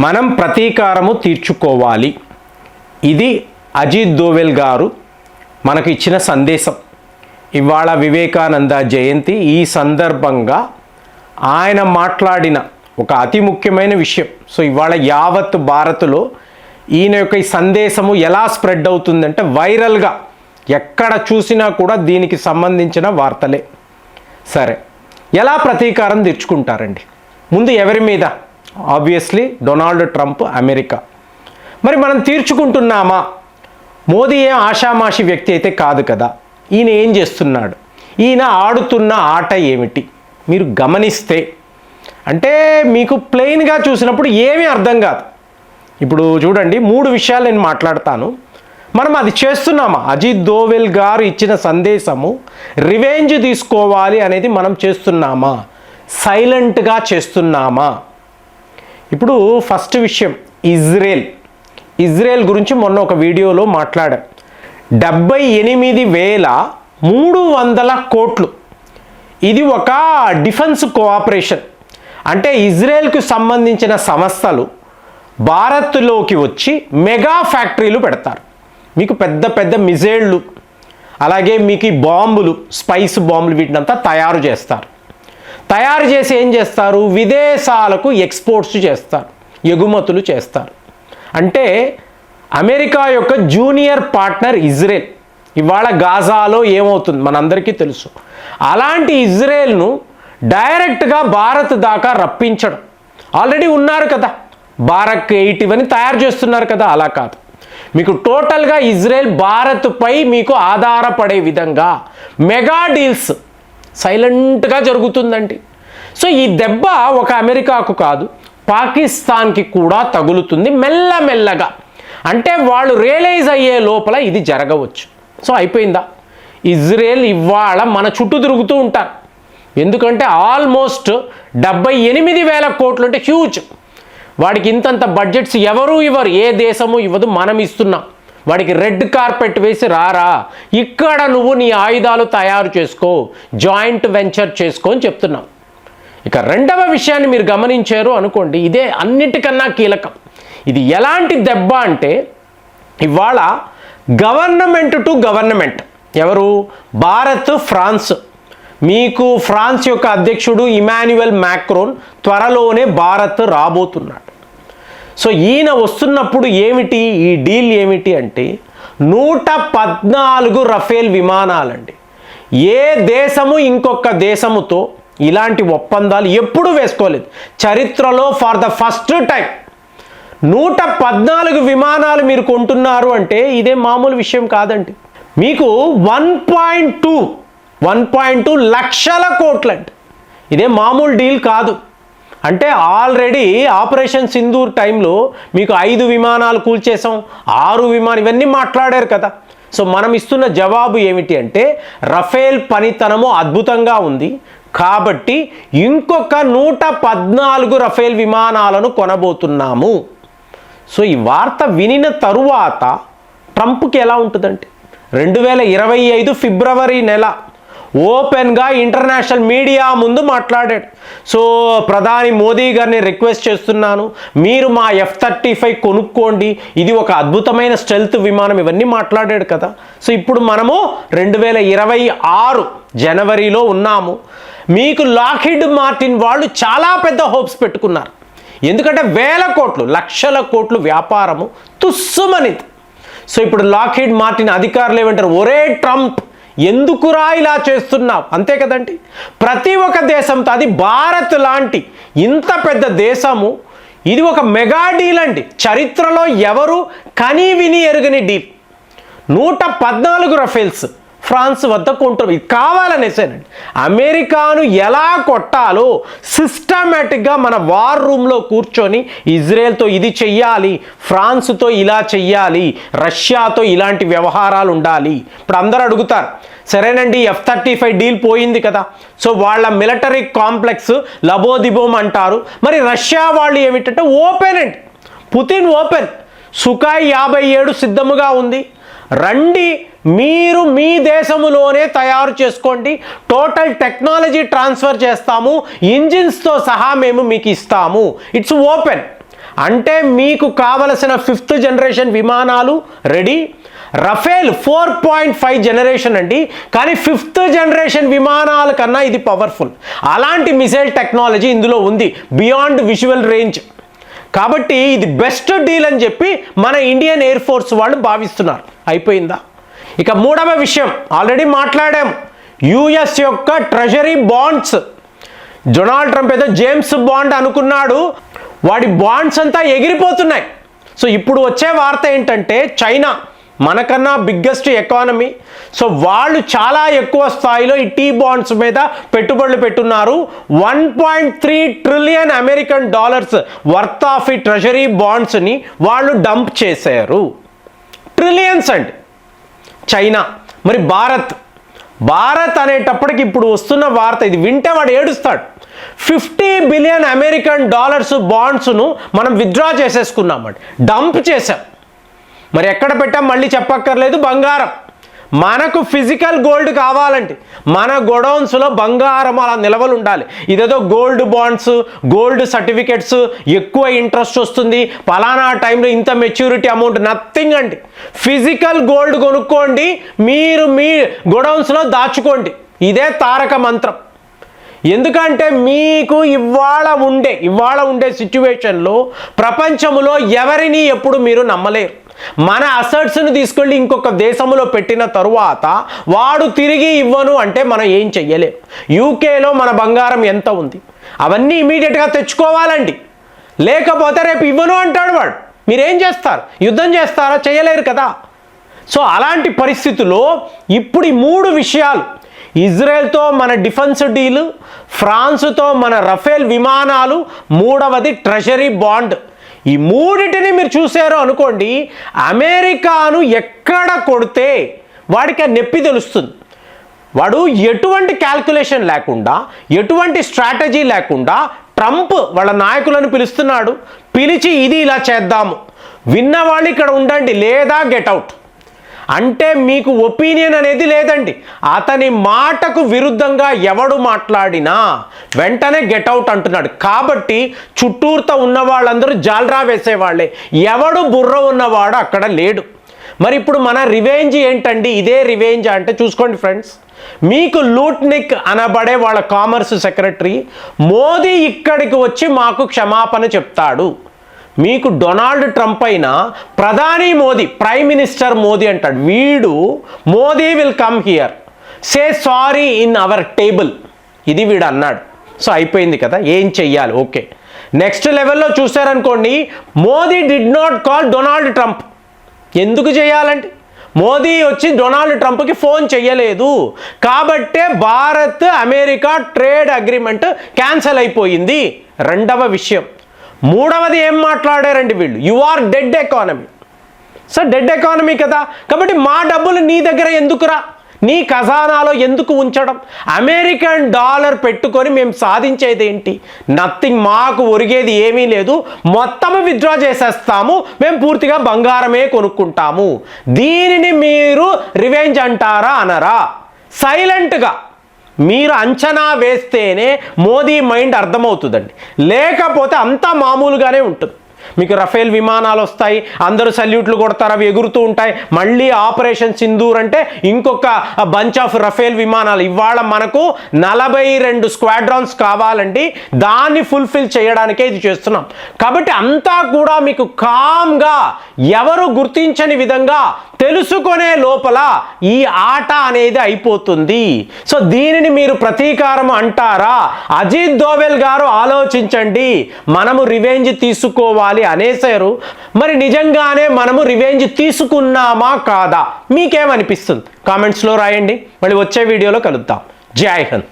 మనం ప్రతీకారము తీర్చుకోవాలి. ఇది అజిత్ దోవల్ గారు మనకు ఇచ్చిన సందేశం. ఇవాళ వివేకానంద జయంతి. ఈ సందర్భంగా ఆయన మాట్లాడిన ఒక అతి ముఖ్యమైన విషయం. సో ఇవాళ యావత్ భారత్లో ఈయన యొక్క ఈ సందేశము ఎలా స్ప్రెడ్ అవుతుందంటే వైరల్గా ఎక్కడ చూసినా కూడా దీనికి సంబంధించిన వార్తలే. సరే, ఎలా ప్రతీకారం తీర్చుకుంటారండి? ముందు ఎవరి మీద? Obviously Donald Trump, America. మరి మనం తీర్చుకుంటున్నామా? మోదీ ఏం ఆషామాషి వ్యక్తి అయితే కాదు కదా. ఈయన ఏం చేస్తున్నాడు? ఈయన ఆడుతున్న ఆట ఏమిటి? మీరు గమనిస్తే అంటే మీకు ప్లెయిన్గా చూసినప్పుడు ఏమీ అర్థం కాదు. ఇప్పుడు చూడండి, 3 విషయాలు నేను మాట్లాడతాను. మనం అది చేస్తున్నామా? అజిత్ దోవల్ గారు ఇచ్చిన సందేశము రివెంజ్ తీసుకోవాలి అనేది మనం చేస్తున్నామా? సైలెంట్గా చేస్తున్నామా? ఇప్పుడు ఫస్ట్ విషయం ఇజ్రాయెల్ గురించి మొన్న ఒక వీడియోలో మాట్లాడాం. 78,300 కోట్లు. ఇది ఒక డిఫెన్స్ కోఆపరేషన్. అంటే ఇజ్రాయెల్కు సంబంధించిన సంస్థలు భారత్లోకి వచ్చి మెగా ఫ్యాక్టరీలు పెడతారు. మీకు పెద్ద పెద్ద మిజైళ్ళు, అలాగే మీకు ఈ బాంబులు, స్పైస్ బాంబులు, వీటినంతా తయారు చేస్తారు. తయారు చేసి ఏం చేస్తారు? విదేశాలకు ఎక్స్పోర్ట్స్ చేస్తారు, ఎగుమతులు చేస్తారు. అంటే అమెరికా యొక్క జూనియర్ పార్ట్నర్ ఇజ్రాయెల్. ఇవాళ గాజాలో ఏమవుతుంది మనందరికీ తెలుసు. అలాంటి ఇజ్రాయెల్ను డైరెక్ట్గా భారత్ దాకా రప్పించడం. ఆల్రెడీ ఉన్నారు కదా, బారక్ 8 ఇవన్నీ తయారు చేస్తున్నారు కదా. అలా కాదు, మీకు టోటల్గా ఇజ్రాయెల్ భారత్పై మీకు ఆధారపడే విధంగా మెగా డీల్స్ సైలెంట్గా జరుగుతుందండి. సో ఈ దెబ్బ ఒక అమెరికాకు కాదు, పాకిస్తాన్కి కూడా తగులుతుంది మెల్లమెల్లగా. అంటే వాళ్ళు రియలైజ్ అయ్యే లోపల ఇది జరగవచ్చు. సో అయిపోయిందా? ఇజ్రాయెల్ ఇవాళ మన చుట్టూ తిరుగుతూ ఉంటారు. ఎందుకంటే ఆల్మోస్ట్ 78,000 కోట్లు అంటే హ్యూజ్. వాడికి ఇంతంత బడ్జెట్స్ ఎవరు ఇవ్వరు, ఏ దేశము ఇవ్వదు, మనం ఇస్తున్నాం. వాడికి రెడ్ కార్పెట్ వేసి రారా, ఇక్కడ నువ్వు నీ ఆయుధాలు తయారు చేసుకో, జాయింట్ వెంచర్ చేసుకో అని చెప్తున్నాం. ఇక రెండవ విషయాన్ని మీరు గమనించారు అనుకోండి, ఇదే అన్నిటికన్నా కీలకం. ఇది ఎలాంటి దెబ్బ అంటే ఇవాళ గవర్నమెంట్ టు గవర్నమెంట్. ఎవరు? భారత్, ఫ్రాన్స్. మీకు ఫ్రాన్స్ యొక్క అధ్యక్షుడు ఇమాన్యుయల్ మ్యాక్రోన్ త్వరలోనే భారత్ రాబోతున్నాడు. సో ఈయన వస్తున్నప్పుడు ఏమిటి ఈ డీల్ ఏమిటి అంటే 114 రఫేల్ విమానాలండి. ఏ దేశము ఇంకొక దేశముతో ఇలాంటి ఒప్పందాలు ఎప్పుడూ వేసుకోలేదు చరిత్రలో. ఫర్ ద ఫస్ట్ టైం 114 విమానాలు మీరు కొంటున్నారు అంటే ఇదే మామూలు విషయం కాదండి. మీకు 1.2 లక్షల కోట్లండి. ఇదే మామూలు డీల్ కాదు. అంటే ఆల్రెడీ ఆపరేషన్ సింధూర్ టైంలో మీకు 5 విమానాలు కూల్చేసాం, 6 విమానాలు, ఇవన్నీ మాట్లాడారు కదా. సో మనం ఇస్తున్న జవాబు ఏమిటి అంటే రఫేల్ పనితనము అద్భుతంగా ఉంది కాబట్టి ఇంకొక 114 రఫేల్ విమానాలను కొనబోతున్నాము. సో ఈ వార్త వినిన తరువాత ట్రంప్కి ఎలా ఉంటుందంటే 2025 ఫిబ్రవరి నెల ఓపెన్గా ఇంటర్నేషనల్ మీడియా ముందు మాట్లాడాడు. సో ప్రధాని మోదీ గారిని రిక్వెస్ట్ చేస్తున్నాను, మీరు మా F-35 కొనుక్కోండి, ఇది ఒక అద్భుతమైన స్టెల్త్ విమానం, ఇవన్నీ మాట్లాడాడు కదా. సో ఇప్పుడు మనము 2026 జనవరిలో ఉన్నాము. మీకు లాక్హీడ్ మార్టిన్ వాళ్ళు చాలా పెద్ద హోప్స్ పెట్టుకున్నారు. ఎందుకంటే వేల కోట్లు, లక్షల కోట్లు వ్యాపారము తుస్సుమనిది. సో ఇప్పుడు లాక్హీడ్ మార్టిన్ అధికారులు ఏమంటారు? ఒరే ట్రంప్, ఎందుకురా ఇలా చేస్తున్నావు? అంతే కదండి. ప్రతి ఒక్క దేశంతో, అది భారత్ లాంటి ఇంత పెద్ద దేశము, ఇది ఒక మెగా డీల్ అండి. చరిత్రలో ఎవరు కనీ విని ఎరుగని డీల్. 114 రఫేల్స్ ఫ్రాన్స్ వద్ద కొంటారు. ఇది కావాలనేసేనండి. అమెరికాను ఎలా కొట్టాలో సిస్టమేటిక్గా మన వార్ రూమ్లో కూర్చొని ఇజ్రాయెల్తో ఇది చెయ్యాలి, ఫ్రాన్స్తో ఇలా చెయ్యాలి, రష్యాతో ఇలాంటి వ్యవహారాలు ఉండాలి. ఇప్పుడు అందరూ అడుగుతారు, సరేనండి F-35 డీల్ పోయింది కదా, సో వాళ్ళ మిలిటరీ కాంప్లెక్స్ లబోదిబోం అంటారు. మరి రష్యా వాళ్ళు ఏమిటంటే ఓపెన్ అండి, పుతిన్ ఓపెన్, సుఖాయ్ 57 సిద్ధముగా ఉంది, రండి మీరు మీ దేశములోనే తయారు చేసుకోండి, టోటల్ టెక్నాలజీ ట్రాన్స్ఫర్ చేస్తాము, ఇంజిన్స్తో సహా మేము మీకు ఇస్తాము. It's open. అంటే మీకు కావలసిన 5th జనరేషన్ విమానాలు రెడీ. రఫేల్ 4.5 జనరేషన్ అండి, కానీ 5th జనరేషన్ విమానాల కన్నా ఇది పవర్ఫుల్. అలాంటి మిసైల్ టెక్నాలజీ ఇందులో ఉంది, బియాండ్ విజువల్ రేంజ్. కాబట్టి ఇది బెస్ట్ డీల్ అని చెప్పి మన ఇండియన్ ఎయిర్ ఫోర్స్ వాళ్ళు భావిస్తున్నారు. అయిపోయిందా? ఇక మూడవ విషయం ఆల్రెడీ మాట్లాడాము, యుఎస్ యొక్క ట్రెజరీ బాండ్స్. డొనాల్డ్ ట్రంప్ ఏదో జేమ్స్ బాండ్ అనుకున్నాడు, వాడి బాండ్స్ అంతా ఎగిరిపోతున్నాయి. సో ఇప్పుడు వచ్చే వార్త ఏంటంటే చైనా మనకన్నా బిగ్గెస్ట్ ఎకానమీ, సో వాళ్ళు చాలా ఎక్కువ స్థాయిలో ఈ టీ బాండ్స్ మీద పెట్టుబడులు పెట్టున్నారు. 1.3 trillion American dollars worth of ఈ ట్రెజరీ బాండ్స్ని వాళ్ళు డంప్ చేశారు. ట్రిలియన్స్ అండి చైనా. మరి భారత్ అనేటప్పటికి ఇప్పుడు వస్తున్న వార్త, ఇది వింటే వాడు ఏడుస్తాడు. 50 బిలియన్ అమెరికన్ డాలర్స్ బాండ్స్ను మనం విత్డ్రా చేసేసుకున్నామండి, డంప్ చేసాం. మరి ఎక్కడ పెట్టాం మళ్ళీ చెప్పక్కర్లేదు, బంగారం. మనకు ఫిజికల్ గోల్డ్ కావాలంటే మన గోడౌన్స్లో బంగారం అలా నిలవలు ఉండాలి. ఇదేదో గోల్డ్ బాండ్స్, గోల్డ్ సర్టిఫికెట్స్, ఎక్కువ ఇంట్రెస్ట్ వస్తుంది, పలానా టైంలో ఇంత మెచ్యూరిటీ అమౌంట్, నథింగ్ అండి. ఫిజికల్ గోల్డ్ కొనుక్కోండి, మీరు మీ గోడౌన్స్లో దాచుకోండి. ఇదే తారక మంత్రం. ఎందుకంటే మీకు ఇవాళ ఉండే సిచ్యువేషన్లో ప్రపంచంలో ఎవరిని ఎప్పుడు మీరు నమ్మలేరు. మన అసెట్స్ను తీసుకెళ్ళి ఇంకొక దేశంలో పెట్టిన తరువాత వాడు తిరిగి ఇవ్వను అంటే మనం ఏం చెయ్యలేం. యూకేలో మన బంగారం ఎంత ఉంది, అవన్నీ ఇమీడియట్గా తెచ్చుకోవాలండి. లేకపోతే రేపు ఇవ్వను అంటాడు వాడు, మీరేం చేస్తారు? యుద్ధం చేస్తారా? చేయలేరు కదా. సో అలాంటి పరిస్థితుల్లో ఇప్పుడు ఈ 3 విషయాలు, ఇజ్రాయెల్తో మన డిఫెన్స్ డీలు, ఫ్రాన్స్తో మన రఫేల్ విమానాలు, మూడవది ట్రెజరీ బాండ్. ఈ మూడిటిని మీరు చూసారో అనుకోండి, అమెరికాను ఎక్కడ కొడితే వాడికి నొప్పి తెలుస్తుంది. వాడు ఎటువంటి క్యాల్కులేషన్ లేకుండా, ఎటువంటి స్ట్రాటజీ లేకుండా ట్రంప్ వాళ్ళ నాయకులను పిలుస్తున్నాడు. పిలిచి ఇది ఇలా చేద్దాము, విన్నవాళ్ళు ఇక్కడ ఉండండి లేదా గెట్ అవుట్ అంటే మీకు ఒపీనియన్ అనేది లేదండి. అతని మాటకు విరుద్ధంగా ఎవడు మాట్లాడినా వెంటనే గెట్ అవుట్ అంటున్నాడు. కాబట్టి చుట్టూర్త ఉన్న వాళ్ళందరూ జాల్రా వేసేవాళ్ళే, ఎవడు బుర్ర ఉన్నవాడు అక్కడ లేడు. మరి ఇప్పుడు మన రివెంజ్ ఏంటండి? ఇదే రివెంజ్ అంటే చూసుకోండి ఫ్రెండ్స్, మీకు లూట్నిక్ అనబడే వాళ్ళ కామర్స్ సెక్రటరీ మోదీ ఇక్కడికి వచ్చి మాకు క్షమాపణ చెప్తాడు. మీకు డొనాల్డ్ ట్రంప్ అయినా ప్రధాని మోదీ, ప్రైమ్ మినిస్టర్ మోదీ అంటాడు. వీడు Modi will come here, say sorry in our table, ఇది వీడు అన్నాడు. సో అయిపోయింది కదా, ఏం చెయ్యాలి? ఓకే, నెక్స్ట్ లెవెల్లో చూసారనుకోండి, Modi did not call Donald Trump. ఎందుకు చేయాలంటే మోదీ వచ్చి డొనాల్డ్ ట్రంప్కి ఫోన్ చెయ్యలేదు కాబట్టే Bharat America trade agreement cancel అయిపోయింది. రెండవ విషయం. మూడవది ఏం మాట్లాడారండి వీళ్ళు, you are dead economy. So dead economy కదా, కాబట్టి మా డబ్బులు నీ దగ్గర ఎందుకురా, నీ ఖజానాలో ఎందుకు ఉంచడం? అమెరికన్ డాలర్ పెట్టుకొని మేము సాధించేది ఏంటి? నథింగ్. మాకు ఒరిగేది ఏమీ లేదు, మొత్తం విత్డ్రా చేసేస్తాము, మేము పూర్తిగా బంగారమే కొనుక్కుంటాము. దీనిని మీరు రివెంజ్ అంటారా అనరా? సైలెంట్గా మీరు అంచనా వేస్తేనే మోదీ మైండ్ అర్థమవుతుందండి, లేకపోతే అంతా మామూలుగానే ఉంటుంది. మీకు రఫేల్ విమానాలు వస్తాయి, అందరూ సల్యూట్లు కొడతారు, అవి ఎగురుతూ ఉంటాయి. మళ్ళీ ఆపరేషన్ సింధూర్ అంటే ఇంకొక బంచ్ ఆఫ్ రఫేల్ విమానాలు. ఇవాళ మనకు 42 స్క్వాడ్రాన్స్ కావాలండి, దాన్ని ఫుల్ఫిల్ చేయడానికే ఇది చేస్తున్నాం. కాబట్టి అంతా కూడా మీకు కామ్గా ఎవరు గుర్తించని విధంగా తెలుసుకునే లోపల ఈ ఆట అనేది అయిపోతుంది. సో దీనిని మీరు ప్రతీకారం అంటారా? అజిత్ దోవెల్ గారు ఆలోచించండి, మనము రివెంజ్ తీసుకోవాలి అనేసారు. మరి నిజంగానే మనము రివెంజ్ తీసుకున్నామా కాదా? మీకేమనిపిస్తుంది? కామెంట్స్లో రాయండి. మళ్ళీ వచ్చే వీడియోలో కలుద్దాం. జై హింద్.